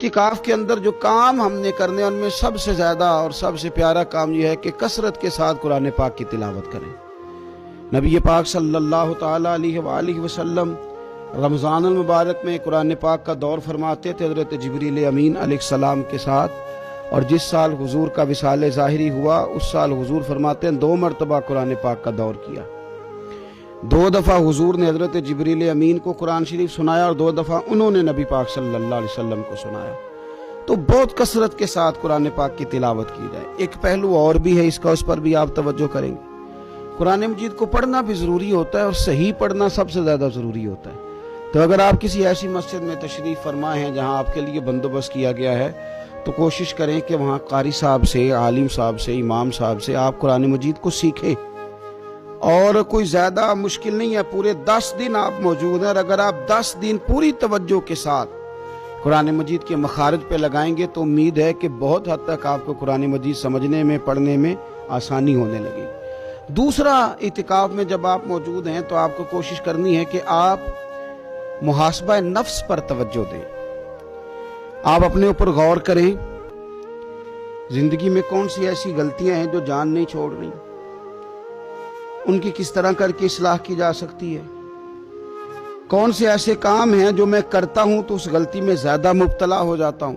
اعتکاف کے اندر جو کام ہم نے کرنے ان میں سب سے زیادہ اور سب سے پیارا کام یہ ہے کہ کثرت کے ساتھ قرآن پاک کی تلاوت کریں۔ نبی پاک صلی اللہ تعالی علیہ وآلہ وسلم رمضان المبارک میں قرآن پاک کا دور فرماتے تھے حضرت جبریل امین علیہ السلام کے ساتھ، اور جس سال حضور کا وصال ظاہری ہوا اس سال حضور فرماتے ہیں 2 مرتبہ قرآن پاک کا دور کیا۔ 2 دفعہ حضور نے حضرت جبریل امین کو قرآن شریف سنایا اور 2 دفعہ انہوں نے نبی پاک صلی اللہ علیہ وسلم کو سنایا۔ تو بہت کثرت کے ساتھ قرآن پاک کی تلاوت کی جائے۔ ایک پہلو اور بھی ہے اس کا، اس پر بھی آپ توجہ کریں گے۔ قرآن مجید کو پڑھنا بھی ضروری ہوتا ہے اور صحیح پڑھنا سب سے زیادہ ضروری ہوتا ہے۔ تو اگر آپ کسی ایسی مسجد میں تشریف فرما ہیں جہاں آپ کے لیے بندوبست کیا گیا ہے تو کوشش کریں کہ وہاں قاری صاحب سے، عالم صاحب سے، امام صاحب سے آپ قرآن مجید کو سیکھیں۔ اور کوئی زیادہ مشکل نہیں ہے، پورے 10 دن آپ موجود ہیں، اور اگر آپ 10 دن پوری توجہ کے ساتھ قرآن مجید کے مخارج پہ لگائیں گے تو امید ہے کہ بہت حد تک آپ کو قرآن مجید سمجھنے میں، پڑھنے میں آسانی ہونے لگے۔ دوسرا، اعتکاف میں جب آپ موجود ہیں تو آپ کو کوشش کرنی ہے کہ آپ محاسبہ نفس پر توجہ دیں۔ آپ اپنے اوپر غور کریں، زندگی میں کون سی ایسی غلطیاں ہیں جو جان نہیں چھوڑ رہی، ان کی کس طرح کر کے اصلاح کی جا سکتی ہے۔ کون سے ایسے کام ہیں جو میں کرتا ہوں تو اس غلطی میں زیادہ مبتلا ہو جاتا ہوں،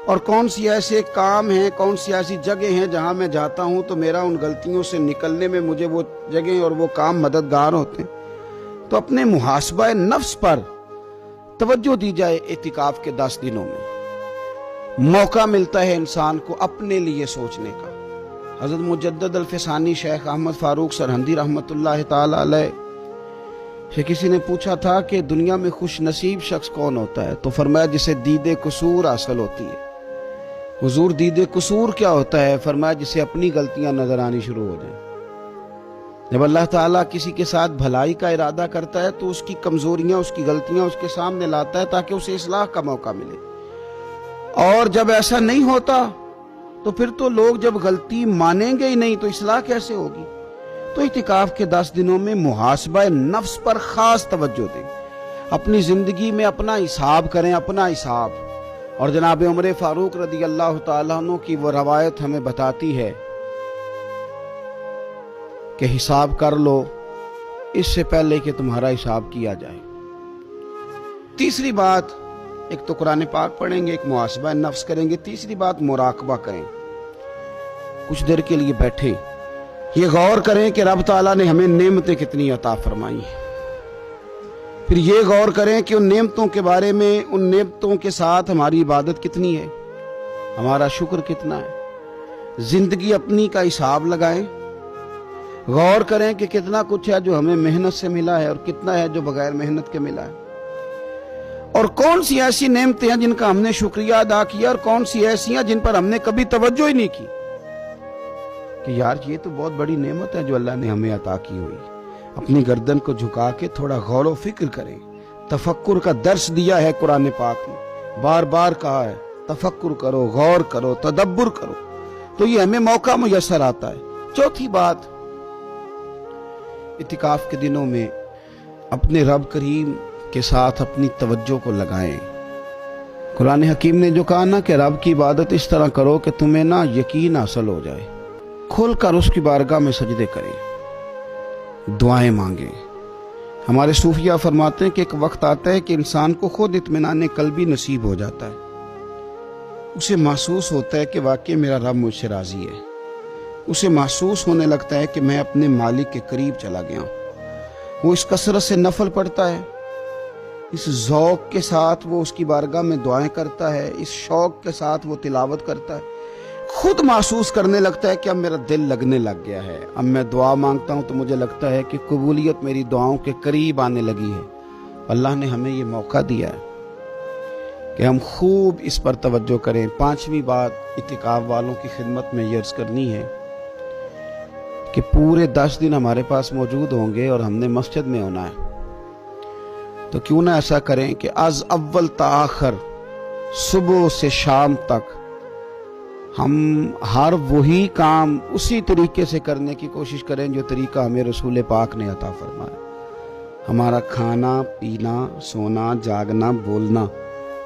اور کون سی ایسے کام ہیں، کون سی ایسی جگہ ہیں جہاں میں جاتا ہوں تو میرا ان غلطیوں سے نکلنے میں مجھے وہ جگہیں اور وہ کام مددگار ہوتے ہیں۔ تو اپنے محاسبہ نفس پر توجہ دی جائے۔ اعتکاف کے 10 دنوں میں موقع ملتا ہے انسان کو اپنے لیے سوچنے کا۔ حضرت مجدد الفسانی شیخ احمد فاروق سرہندی رحمۃ اللہ تعالی علیہ سے کسی نے پوچھا تھا کہ دنیا میں خوش نصیب شخص کون ہوتا ہے، تو فرمایا جسے دید قصور حاصل ہوتی ہے۔ حضور دید قصور کیا ہوتا ہے؟ فرمایا جسے اپنی غلطیاں نظر آنی شروع ہو جائیں۔ جب اللہ تعالیٰ کسی کے ساتھ بھلائی کا ارادہ کرتا ہے تو اس کی کمزوریاں، اس کی غلطیاں اس کے سامنے لاتا ہے تاکہ اسے اصلاح کا موقع ملے، اور جب ایسا نہیں ہوتا تو پھر تو لوگ جب غلطی مانیں گے ہی نہیں تو اصلاح کیسے ہوگی؟ تو اعتکاف کے 10 دنوں میں محاسبہ نفس پر خاص توجہ دیں، اپنی زندگی میں اپنا حساب کریں، اپنا حساب۔ اور جناب عمر فاروق رضی اللہ تعالیٰ عنہ کی وہ روایت ہمیں بتاتی ہے کہ حساب کر لو اس سے پہلے کہ تمہارا حساب کیا جائے۔ تیسری بات، ایک تو قرآن پاک پڑھیں گے، ایک محاسبہ نفس کریں گے، تیسری بات مراقبہ کریں۔ کچھ دیر کے لیے بیٹھیں، یہ غور کریں کہ رب تعالیٰ نے ہمیں نعمتیں کتنی عطا فرمائی ہیں، پھر یہ غور کریں کہ ان نعمتوں کے بارے میں، ان نعمتوں کے ساتھ ہماری عبادت کتنی ہے، ہمارا شکر کتنا ہے۔ زندگی اپنی کا حساب لگائیں، غور کریں کہ کتنا کچھ ہے جو ہمیں محنت سے ملا ہے اور کتنا ہے جو بغیر محنت کے ملا ہے، اور کون سی ایسی نعمتیں ہیں جن کا ہم نے شکریہ ادا کیا اور کون سی ایسی ہیں جن پر ہم نے کبھی توجہ ہی نہیں کی کہ یار یہ تو بہت بڑی نعمت ہے جو اللہ نے ہمیں عطا کی ہوئی۔ اپنی گردن کو جھکا کے تھوڑا غور و فکر کریں۔ تفکر کا درس دیا ہے قرآن پاک نے، بار بار کہا ہے تفکر کرو، غور کرو، تدبر کرو، تو یہ ہمیں موقع میسر آتا ہے۔ چوتھی بات، اعتکاف کے دنوں میں اپنے رب کریم کے ساتھ اپنی توجہ کو لگائیں۔ قرآن حکیم نے جو کہا نا کہ رب کی عبادت اس طرح کرو کہ تمہیں نا یقین حاصل ہو جائے، کھل کر اس کی بارگاہ میں سجدے کریں، دعائیں مانگیں۔ ہمارے صوفیہ فرماتے ہیں کہ ایک وقت آتا ہے کہ انسان کو خود اطمینان قلبی نصیب ہو جاتا ہے، اسے محسوس ہوتا ہے کہ واقعی میرا رب مجھ سے راضی ہے، اسے محسوس ہونے لگتا ہے کہ میں اپنے مالک کے قریب چلا گیا ہوں۔ وہ اس کثرت سے نفل پڑھتا ہے، اس ذوق کے ساتھ وہ اس کی بارگاہ میں دعائیں کرتا ہے، اس شوق کے ساتھ وہ تلاوت کرتا ہے، خود محسوس کرنے لگتا ہے کہ اب میرا دل لگنے لگ گیا ہے، اب میں دعا مانگتا ہوں تو مجھے لگتا ہے کہ قبولیت میری دعاؤں کے قریب آنے لگی ہے۔ اللہ نے ہمیں یہ موقع دیا ہے کہ ہم خوب اس پر توجہ کریں۔ 5ویں بات اعتکاف والوں کی خدمت میں یہ عرض کرنی ہے کہ پورے 10 دن ہمارے پاس موجود ہوں گے اور ہم نے مسجد میں ہونا ہے، تو کیوں نہ ایسا کریں کہ از اول تا آخر، صبح سے شام تک ہم ہر وہی کام اسی طریقے سے کرنے کی کوشش کریں جو طریقہ ہمیں رسول پاک نے عطا فرمایا۔ ہمارا کھانا، پینا، سونا، جاگنا، بولنا